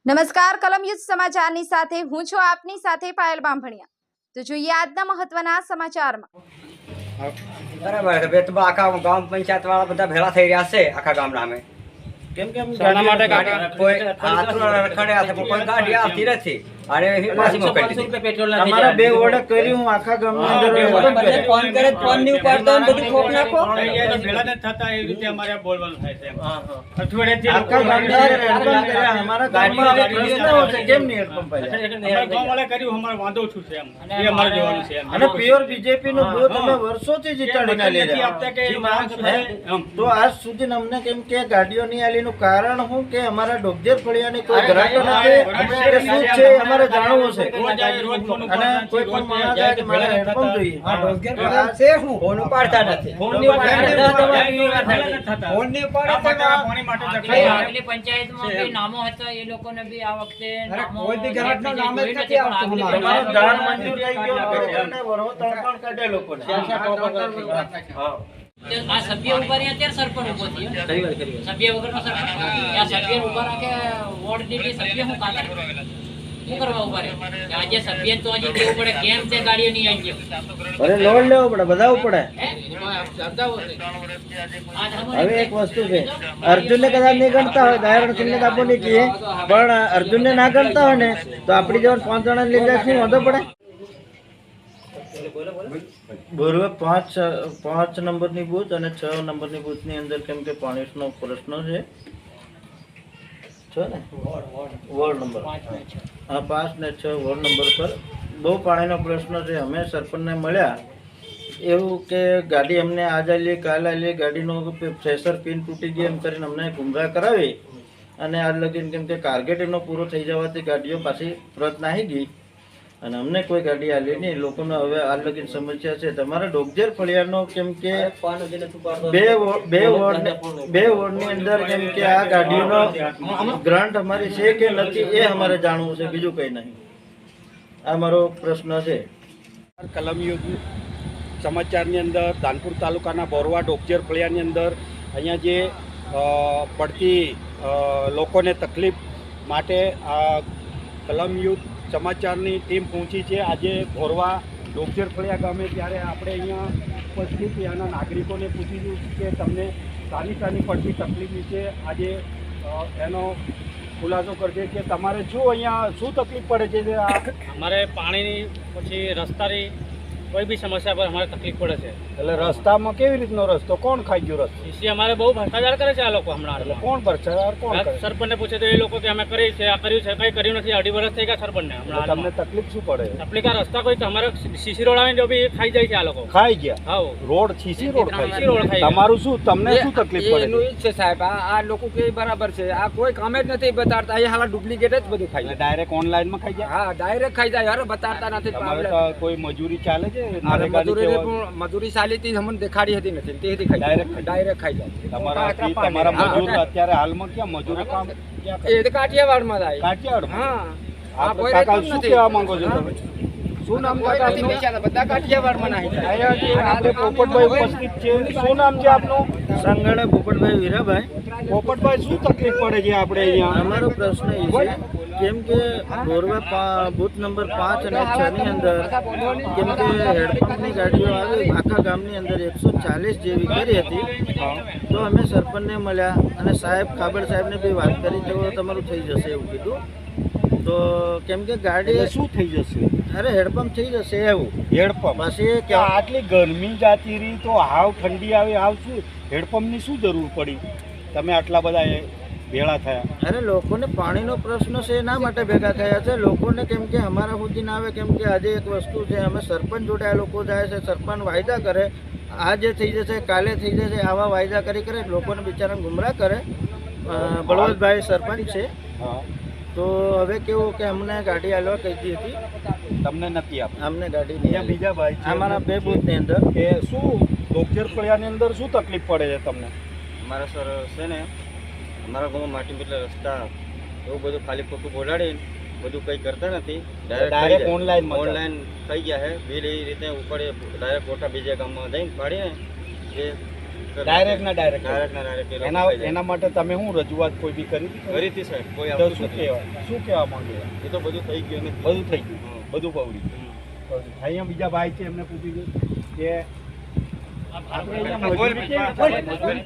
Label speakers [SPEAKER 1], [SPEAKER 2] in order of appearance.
[SPEAKER 1] નમસ્કાર કલમ યુદ્ધ સમાચારની સાથે હું છું આપની સાથે પાયલ બામભણિયા। તો જોઈએ આજના મહત્વના સમાચારમાં।
[SPEAKER 2] બરાબર છે, બે તો આખા ગામ પંચાયત વાળા બધા ભેળા થઈ રહ્યા છે આખા ગામના। અમે કેમ કેમ કોઈ આતરો રખડ્યા છે, કોઈ ગાડી આવતી નથી અને પાછી મોકલી
[SPEAKER 3] તમારા બે ઓર્ડર કર્યું આખા ગામની અંદર
[SPEAKER 2] ફોન કરે ફોન ની ઉપાડતો ને બધું ઠોક નાખો
[SPEAKER 4] ભેળા ન થતા એ રીતે અમારે બોલવાનું થાય છે। અઠવાડિયેથી
[SPEAKER 3] આખા ગામની અંદર હેડપંપ કર્યા અમારા ગામમાં હવે પ્રશ્ન છે કેમ નહીં હેડપંપ આવ્યા
[SPEAKER 4] અમારા ગામવાળાએ કર્યું, અમારે વાંધો છું છે એમ એ અમારે જોવાનું છે એમ।
[SPEAKER 3] અને પ્યોર બીજેપી નો બૂથ અમે વર્ષોથી જીતાડીને લઈ
[SPEAKER 4] નથી
[SPEAKER 3] રહ્યા
[SPEAKER 4] આપતા કે
[SPEAKER 3] જી માંગ છે તો આજ સુધી અમને કેમ કે ગાડીઓ નહીં આલીનું કારણ શું કે અમારા ડોગજેર ફળિયાની કોઈ ગ્રાહકો નથી કે શું છે અમારે જાણવું છે અને કોઈ પણ માણસ આવે કે મારે હેડપંપ જોઈએ
[SPEAKER 2] આ ડોગેર ફળિયા છે હું ફોન ઉપાડતા નથી ફોન ની ઉપાડતા ફોન ની ઉપાડતા
[SPEAKER 4] પાણી માટે
[SPEAKER 5] આગલી પંચાયતમાં બી નામો હતા એ લોકોને બી આ વખતે
[SPEAKER 2] કોઈ બી ગ્રાહકનું નામ જ નથી આવતું
[SPEAKER 3] તમારો દાન મંજૂર થઈ ગયો અને વરો તણપણ કાઢે લોકોને
[SPEAKER 5] આ સભ્ય ઉભા રહ્યા ત્યારે સરપંચ ઉભો થયો સભ્ય વગરનો સરપંચ આ સભ્ય ઉભા રાખે વોર્ડ ની સભ્ય હું કાતર શું કરવા ઉભા રહે આજે સભ્ય તો હજી દેવું પડે કેમ તે ગાડીઓ નહીં આવી
[SPEAKER 3] અરે લોન લેવો પડે બધા પડે હવે એક વસ્તુ છે અર્જુનને કદાચ નહીં ગણતા હોય દયારણ સિંહને તો આપણને કહીએ પણ અર્જુનને ના ગણતા હોય ને તો આપણી જવાન 5 જણા લઈ જાય શું વાંધો પડે બરોબર 5 નંબરની બૂથ અને 6 નંબરની બૂથની અંદર કેમ કે પાણીનો પ્રશ્ન છે ને વોર્ડ નંબર 5 ને 6 વોર્ડ નંબર પર બહુ પાણીનો પ્રશ્ન છે। અમે સરપંચને મળ્યા એવું કે ગાડી અમને આજ આલી કાલ આલી ગાડીનો પ્રેશર પિન તૂટી ગઈ એમ કરીને અમને ગુમરાહ કરાવી અને આજ લગીને કેમ કે ટાર્ગેટ એનો પૂરો થઈ જવાથી ગાડીઓ પાછી પરત નાહી ગઈ અને અમને કોઈ ગાડી આલી નહીં। લોકોને હવે આજ લગીને સમસ્યા છે તમારા ડોગજેર ફળિયાનો કેમ કે બે વોર્ડની અંદર કેમ કે આ ગાડીઓનો ગ્રાન્ટ અમારી છે કે નથી એ અમારે જાણવું છે, બીજું કંઈ નહીં। આ મારો પ્રશ્ન છે।
[SPEAKER 4] કલમ યુદ્ધ સમાચારની અંદર ધાનપુર તાલુકાના બોરવા ડોગજેર ફળિયાની અંદર અહીંયા જે પડતી લોકોને તકલીફ માટે આ કલમ યુદ્ધ સમાચારની ટીમ પહોંચી છે આજે બોરવા ડોગજેર ફળિયા ગામે। ત્યારે આપણે અહીંયા ઉપસ્થિત ત્યાંના નાગરિકોને પૂછ્યું કે તમને સાની પડતી તકલીફ વિશે આજે એનો ખુલાસો કરશે કે તમારે શું અહીંયા શું તકલીફ પડે છે।
[SPEAKER 6] અમારે પાણીની પછી રસ્તાની કોઈ બી સમસ્યા પર અમારે તકલીફ પડે છે।
[SPEAKER 4] એટલે રસ્તામાં કેવી રીતનો રસ્તો કોણ ખાઈ ગયો રસ્તો
[SPEAKER 6] સીસી અમારે બહુ ભ્રષ્ટાચાર કરે છે આ લોકો હમણાં।
[SPEAKER 4] એટલે કોણ ભ્રષ્ટાચાર કોણ કરે?
[SPEAKER 6] સરપંચને પૂછે તો એ લોકો કે અમે કરી છે આ કર્યું છે કંઈ કર્યું નથી। 2.5 વર્ષ થઈ ગયા સરપંચને હમણાં।
[SPEAKER 4] તમને તકલીફ શું પડે?
[SPEAKER 6] તકલીફ આ રસ્તા કોઈ અમારે સીસી રોડ આવીને જો બી ખાઈ જાય છે આ લોકો।
[SPEAKER 4] ખાઈ ગયા
[SPEAKER 6] હાવ
[SPEAKER 4] રોડ સીસી રોડ ખાઈ
[SPEAKER 6] સીસી રોડ ખાઈ ગયા।
[SPEAKER 4] તમારું શું તમને શું તકલીફ પડે
[SPEAKER 2] એનું ઈ જ છે સાહેબ, આ લોકો કે બરાબર છે, આ કોઈ કામ જ નથી બતાડતા, એ હાલા ડુપ્લિકેટ જ બધું ખાઈ જાય।
[SPEAKER 4] ડાયરેક્ટ ઓનલાઈન માં ખાઈ ગયા?
[SPEAKER 2] હા ડાયરેક્ટ ખાઈ જાય, અરે બતાડતા નથી।
[SPEAKER 4] તમારે તો કોઈ મજૂરી ચાલે છે?
[SPEAKER 2] મજૂરી ચાલી હતી અમને દેખાડી હતી નથી, તેથી ખાઈ ડાયરેક્ટ ખાઈ જાય।
[SPEAKER 4] તમારા મજૂર અત્યારે હાલમાં ક્યાં મજૂર કામ
[SPEAKER 2] એ તો કાઠિયાવાડમાં થાય।
[SPEAKER 4] કાઠિયાવાડ?
[SPEAKER 2] હા
[SPEAKER 4] આ કાકા શું કહેવા માંગો છો તમે?
[SPEAKER 2] શું નામ બધા કાઠિયાવાડમાં નાખી જાય।
[SPEAKER 4] આપણે પોપટભાઈ ઉપસ્થિત છે, શું નામ છે આપનું?
[SPEAKER 3] સંગાડા પોપટભાઈ વીરાભાઈ।
[SPEAKER 4] પોપટભાઈ શું તકલીફ પડે છે આપણે અહીંયા?
[SPEAKER 3] અમારો પ્રશ્ન એ છે કેમ કે બોરવા બૂથ નંબર 5 અને 6 ની અંદર કેમ કે હેડપંપની ગાડીઓ આવી આખા ગામની અંદર 140 જેવી કરી હતી તો અમે સરપંચને મળ્યા અને સાહેબ ખાબડ સાહેબને બી વાત કરી તો તમારું થઈ જશે એવું કીધું। તો કેમ કે ગાડી
[SPEAKER 4] શું થઈ જશે?
[SPEAKER 3] અરે હેડપંપ થઈ જશે એવું
[SPEAKER 4] હેડપંપ
[SPEAKER 3] પછી
[SPEAKER 4] કે આટલી ગરમી જાતી રહી તો હાવ ઠંડી આવી હાવ શું હેડપંપની શું જરૂર પડી? તમે આટલા બધા ભેળા થયા?
[SPEAKER 3] અરે લોકોને પાણીનો પ્રશ્ન છે એના માટે ભેગા થયા છે। લોકોને કેમ કે અમારા સુધી ના આવે કેમ કે આજે એક વસ્તુ છે અમે સરપંચ જોડે આ લોકો જાય છે, સરપંચ વાયદા કરે આજે થઈ જશે કાલે થઈ જશે આવા વાયદા કરી લોકોને બિચારાને ગુમરાહ કરે। બળવંતભાઈ સરપંચ છે તો હવે કેવું કે અમને ગાડી આલવા કહી હતી,
[SPEAKER 4] તમને નથી આપી?
[SPEAKER 3] અમને ગાડી નહીં આપી।
[SPEAKER 4] બીજા ભાઈ
[SPEAKER 3] અમારા 2 બૂથની અંદર
[SPEAKER 4] કે શું ડોગજેર ફળિયાની અંદર શું તકલીફ પડે છે તમને?
[SPEAKER 2] અમારા સર છે ને અમારા ગામમાં માટી એટલે રસ્તા એવું બધું ખાલી ખોટું બોલાડીને બધું કંઈ કરતા નથી,
[SPEAKER 4] ડાયરેક્ટ
[SPEAKER 2] ઓનલાઈન થઈ ગયા છે। બિલ એ રીતે ઉપડે ડાયરેક્ટ ગોટા બીજા ગામમાં જઈને પાડીને એ
[SPEAKER 4] ડાયરેક્ટ એના માટે તમે શું રજૂઆત કોઈ બી કરી હતી સાહેબ? કોઈ તો શું કહેવા માંગે? એ તો બધું થઈ ગયું બધું થઈ ગયું બધું પવડી અહીંયા બીજા ભાઈ છે એમને પૂછી કે આપણે અહીંયા મજૂરી